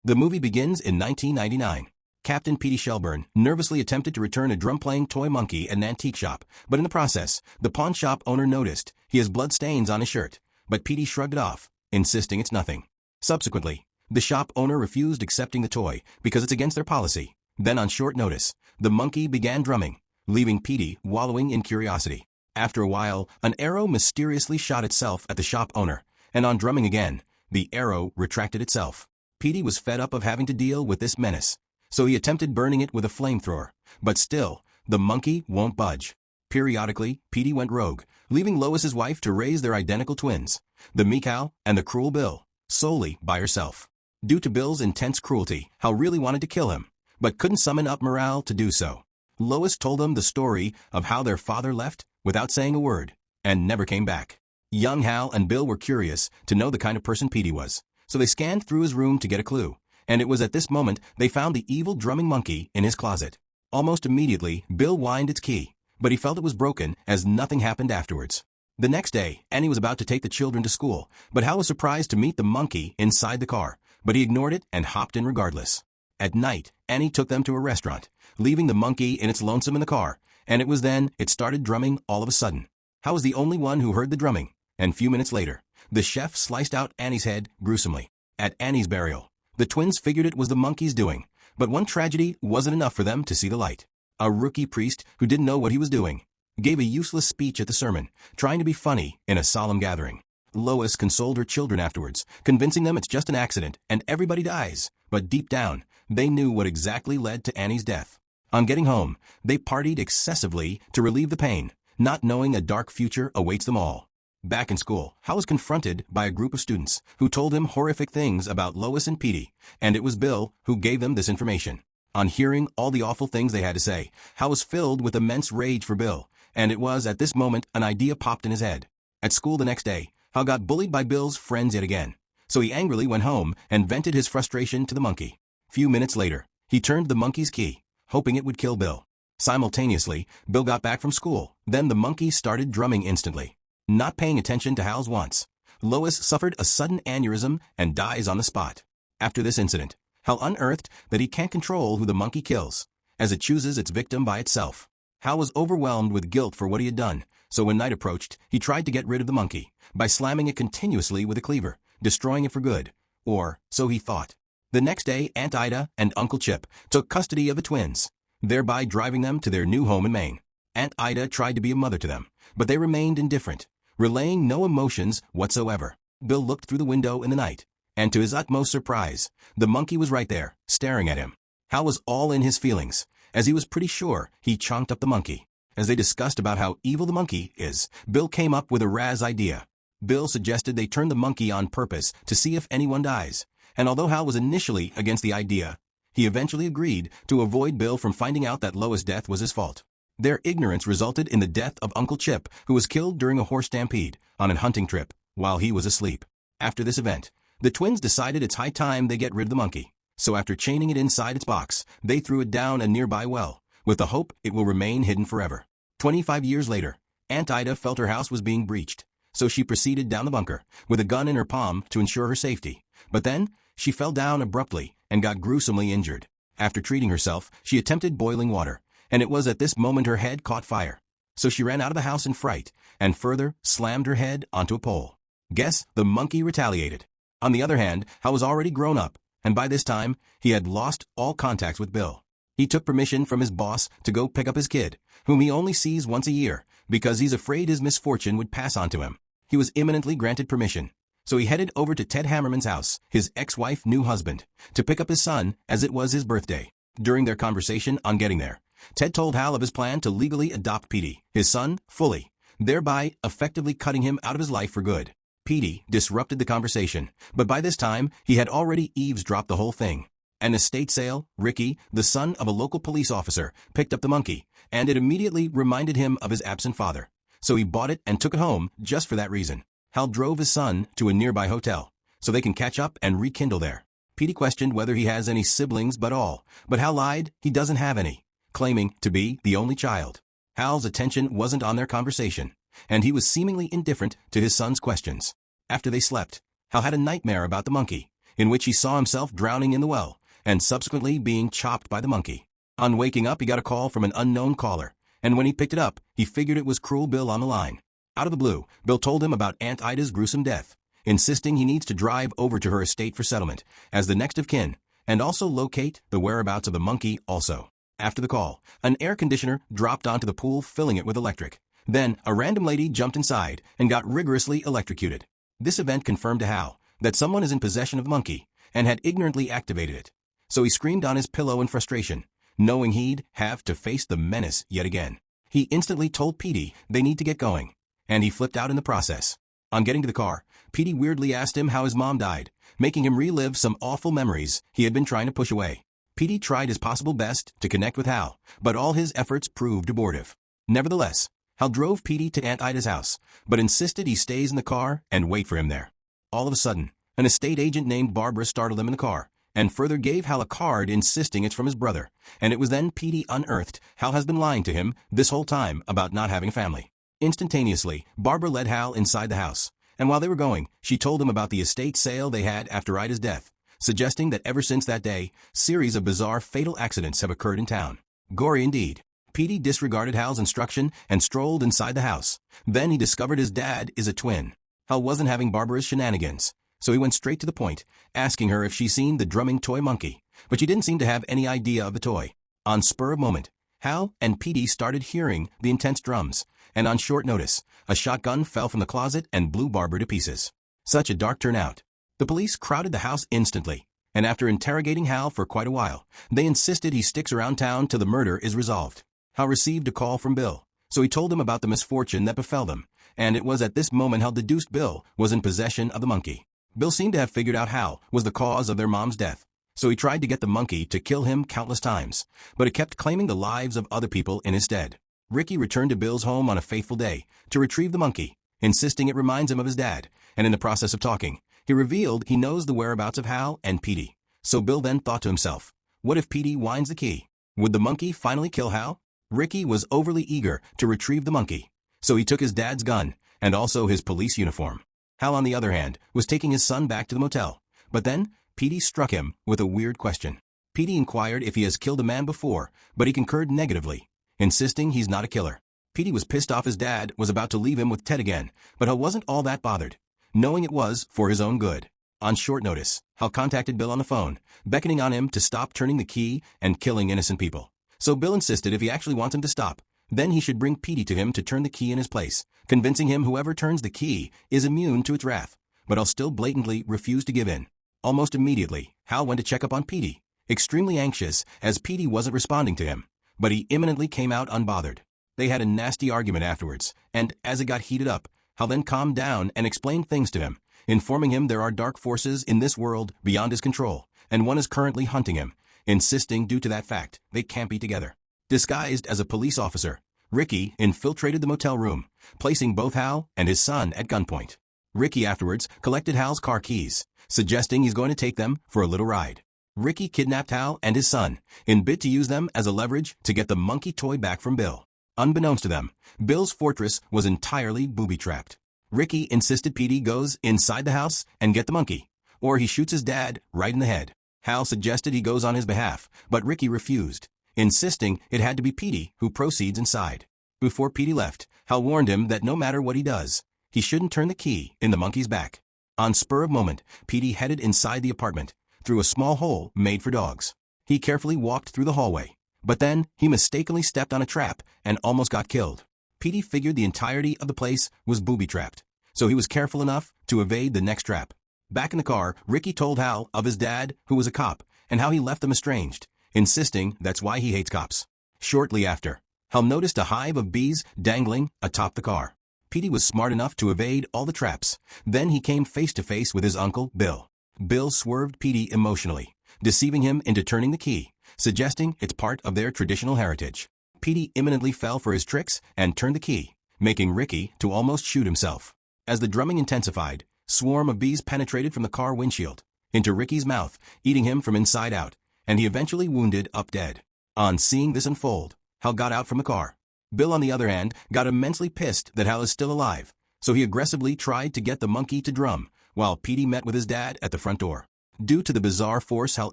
The movie begins in 1999. Captain Petey Shelburne nervously attempted to return a drum-playing toy monkey at an antique shop, but in the process, the pawn shop owner noticed he has blood stains on his shirt, but Petey shrugged it off, insisting it's nothing. Subsequently, the shop owner refused accepting the toy because it's against their policy. Then on short notice, the monkey began drumming, leaving Petey wallowing in curiosity. After a while, an arrow mysteriously shot itself at the shop owner, and on drumming again, the arrow retracted itself. Petey was fed up of having to deal with this menace, so he attempted burning it with a flamethrower, but still, the monkey won't budge. Periodically, Petey went rogue, leaving Lois's wife to raise their identical twins, the Meow and the cruel Bill, solely by herself. Due to Bill's intense cruelty, Hal really wanted to kill him, but couldn't summon up morale to do so. Lois told them the story of how their father left without saying a word, and never came back. Young Hal and Bill were curious to know the kind of person Petey was, so they scanned through his room to get a clue, and it was at this moment they found the evil drumming monkey in his closet. Almost immediately, Bill whined its key, but he felt it was broken as nothing happened afterwards. The next day, Annie was about to take the children to school, but Hal was surprised to meet the monkey inside the car, but he ignored it and hopped in regardless. At night, Annie took them to a restaurant, leaving the monkey in its lonesome in the car, and it was then it started drumming all of a sudden. Hal was the only one who heard the drumming, and few minutes later, the chef sliced out Annie's head gruesomely. At Annie's burial, the twins figured it was the monkey's doing, but one tragedy wasn't enough for them to see the light. A rookie priest who didn't know what he was doing gave a useless speech at the sermon, trying to be funny in a solemn gathering. Lois consoled her children afterwards, convincing them it's just an accident and everybody dies, but deep down, they knew what exactly led to Annie's death. On getting home, they partied excessively to relieve the pain, not knowing a dark future awaits them all. Back in school, Hal was confronted by a group of students who told him horrific things about Lois and Petey, and it was Bill who gave them this information. On hearing all the awful things they had to say, Hal was filled with immense rage for Bill, and it was at this moment an idea popped in his head. At school the next day, Hal got bullied by Bill's friends yet again, so he angrily went home and vented his frustration to the monkey. Few minutes later, he turned the monkey's key, hoping it would kill Bill. Simultaneously, Bill got back from school, then the monkey started drumming instantly. Not paying attention to Hal's wants, Lois suffered a sudden aneurysm and dies on the spot. After this incident, Hal unearthed that he can't control who the monkey kills, as it chooses its victim by itself. Hal was overwhelmed with guilt for what he had done, so when night approached, he tried to get rid of the monkey by slamming it continuously with a cleaver, destroying it for good, or so he thought. The next day, Aunt Ida and Uncle Chip took custody of the twins, thereby driving them to their new home in Maine. Aunt Ida tried to be a mother to them, but they remained indifferent, relaying no emotions whatsoever. Bill looked through the window in the night, and to his utmost surprise, the monkey was right there, staring at him. Hal was all in his feelings, as he was pretty sure he chonked up the monkey. As they discussed about how evil the monkey is, Bill came up with a razz idea. Bill suggested they turn the monkey on purpose to see if anyone dies, and although Hal was initially against the idea, he eventually agreed to avoid Bill from finding out that Lois' death was his fault. Their ignorance resulted in the death of Uncle Chip, who was killed during a horse stampede on a hunting trip while he was asleep. After this event, the twins decided it's high time they get rid of the monkey, so after chaining it inside its box, they threw it down a nearby well, with the hope it will remain hidden forever. 25 years later, Aunt Ida felt her house was being breached, so she proceeded down the bunker with a gun in her palm to ensure her safety. But then, she fell down abruptly and got gruesomely injured. After treating herself, she attempted boiling water, and it was at this moment her head caught fire. So she ran out of the house in fright, and further slammed her head onto a pole. Guess the monkey retaliated. On the other hand, Hal was already grown up, and by this time, he had lost all contacts with Bill. He took permission from his boss to go pick up his kid, whom he only sees once a year, because he's afraid his misfortune would pass on to him. He was imminently granted permission, so he headed over to Ted Hammerman's house, his ex-wife new husband, to pick up his son as it was his birthday. During their conversation on getting there, Ted told Hal of his plan to legally adopt Petey, his son, fully, thereby effectively cutting him out of his life for good. Petey disrupted the conversation, but by this time, he had already eavesdropped the whole thing. An estate sale, Ricky, the son of a local police officer, picked up the monkey, and it immediately reminded him of his absent father. So he bought it and took it home just for that reason. Hal drove his son to a nearby hotel, so they can catch up and rekindle there. Petey questioned whether he has any siblings but Hal lied he doesn't have any, claiming to be the only child. Hal's attention wasn't on their conversation, and he was seemingly indifferent to his son's questions. After they slept, Hal had a nightmare about the monkey. in which he saw himself drowning in the well, and subsequently being chopped by the monkey. On waking up, he got a call from an unknown caller, and when he picked it up, he figured it was Cruel Bill on the line. Out of the blue, Bill told him about Aunt Ida's gruesome death, insisting he needs to drive over to her estate for settlement, as the next of kin, and also locate the whereabouts of the monkey also. After the call, an air conditioner dropped onto the pool, filling it with electric. Then, a random lady jumped inside and got rigorously electrocuted. This event confirmed to Hal that someone is in possession of the monkey and had ignorantly activated it. So he screamed on his pillow in frustration, knowing he'd have to face the menace yet again. He instantly told Petey they need to get going, and he flipped out in the process. On getting to the car, Petey weirdly asked him how his mom died, making him relive some awful memories he had been trying to push away. Petey tried his possible best to connect with Hal, but all his efforts proved abortive. Nevertheless, Hal drove Petey to Aunt Ida's house, but insisted he stays in the car and wait for him there. All of a sudden, an estate agent named Barbara startled him in the car, and further gave Hal a card insisting it's from his brother, and it was then Petey unearthed Hal has been lying to him this whole time about not having a family. Instantaneously, Barbara led Hal inside the house, and while they were going, she told him about the estate sale they had after Ida's death, suggesting that ever since that day, series of bizarre fatal accidents have occurred in town. Gory indeed. Petey disregarded Hal's instruction and strolled inside the house. Then he discovered his dad is a twin. Hal wasn't having Barbara's shenanigans, so he went straight to the point, asking her if she'd seen the drumming toy monkey, but she didn't seem to have any idea of the toy. On spur of moment, Hal and Petey started hearing the intense drums, and on short notice, a shotgun fell from the closet and blew Barbara to pieces. Such a dark turnout. The police crowded the house instantly, and after interrogating Hal for quite a while, they insisted he sticks around town till the murder is resolved. Hal received a call from Bill, so he told him about the misfortune that befell them, and it was at this moment Hal deduced Bill was in possession of the monkey. Bill seemed to have figured out Hal was the cause of their mom's death, so he tried to get the monkey to kill him countless times, but it kept claiming the lives of other people in his stead. Ricky returned to Bill's home on a fateful day to retrieve the monkey, insisting it reminds him of his dad, and in the process of talking, he revealed he knows the whereabouts of Hal and Petey. So Bill then thought to himself, what if Petey winds the key? Would the monkey finally kill Hal? Ricky was overly eager to retrieve the monkey, so he took his dad's gun and also his police uniform. Hal, on the other hand, was taking his son back to the motel, but then Petey struck him with a weird question. Petey inquired if he has killed a man before, but he concurred negatively, insisting he's not a killer. Petey was pissed off his dad was about to leave him with Ted again, but Hal wasn't all that bothered, knowing it was for his own good. On short notice, Hal contacted Bill on the phone, beckoning on him to stop turning the key and killing innocent people. So Bill insisted if he actually wants him to stop, then he should bring Petey to him to turn the key in his place, convincing him whoever turns the key is immune to its wrath. But Hal still blatantly refused to give in. Almost immediately, Hal went to check up on Petey, extremely anxious as Petey wasn't responding to him, but he imminently came out unbothered. They had a nasty argument afterwards, and as it got heated up, Hal then calmed down and explained things to him, informing him there are dark forces in this world beyond his control, and one is currently hunting him, insisting due to that fact they can't be together. Disguised as a police officer, Ricky infiltrated the motel room, placing both Hal and his son at gunpoint. Ricky afterwards collected Hal's car keys, suggesting he's going to take them for a little ride. Ricky kidnapped Hal and his son, in bid to use them as a leverage to get the monkey toy back from Bill. Unbeknownst to them, Bill's fortress was entirely booby-trapped. Ricky insisted Petey goes inside the house and get the monkey, or he shoots his dad right in the head. Hal suggested he goes on his behalf, but Ricky refused, insisting it had to be Petey who proceeds inside. Before Petey left, Hal warned him that no matter what he does, he shouldn't turn the key in the monkey's back. On spur of moment, Petey headed inside the apartment, through a small hole made for dogs. He carefully walked through the hallway, but then he mistakenly stepped on a trap and almost got killed. Petey figured the entirety of the place was booby-trapped, so he was careful enough to evade the next trap. Back in the car, Ricky told Hal of his dad, who was a cop, and how he left them estranged, insisting that's why he hates cops. Shortly after, Hal noticed a hive of bees dangling atop the car. Petey was smart enough to evade all the traps. Then he came face to face with his uncle, Bill. Bill swerved Petey emotionally, deceiving him into turning the key, suggesting it's part of their traditional heritage. Petey imminently fell for his tricks and turned the key, making Ricky to almost shoot himself. As the drumming intensified, swarm of bees penetrated from the car windshield into Ricky's mouth, eating him from inside out, and he eventually wounded up dead. On seeing this unfold, Hal got out from the car. Bill, on the other hand, got immensely pissed that Hal is still alive, so he aggressively tried to get the monkey to drum, while Petey met with his dad at the front door. due to the bizarre force Hal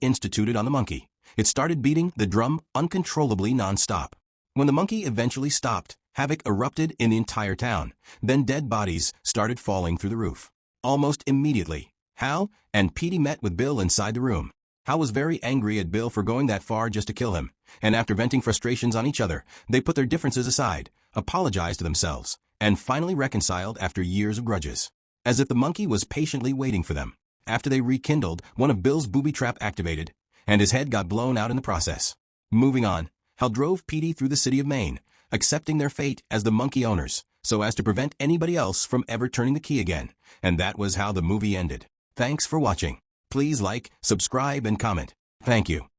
instituted on the monkey. It started beating the drum uncontrollably non-stop. When the monkey eventually stopped, havoc erupted in the entire town. Then dead bodies started falling through the roof. Almost immediately, Hal and Petey met with Bill inside the room. Hal was very angry at Bill for going that far just to kill him, and after venting frustrations on each other, they put their differences aside, apologized to themselves, and finally reconciled after years of grudges. As if the monkey was patiently waiting for them. After they rekindled, one of Bill's booby trap activated, and his head got blown out in the process. Moving on, Hal drove Petey through the city of Maine, accepting their fate as the monkey owners, so as to prevent anybody else from ever turning the key again, and that was how the movie ended. Thanks for watching. Please like, subscribe, and comment. Thank you.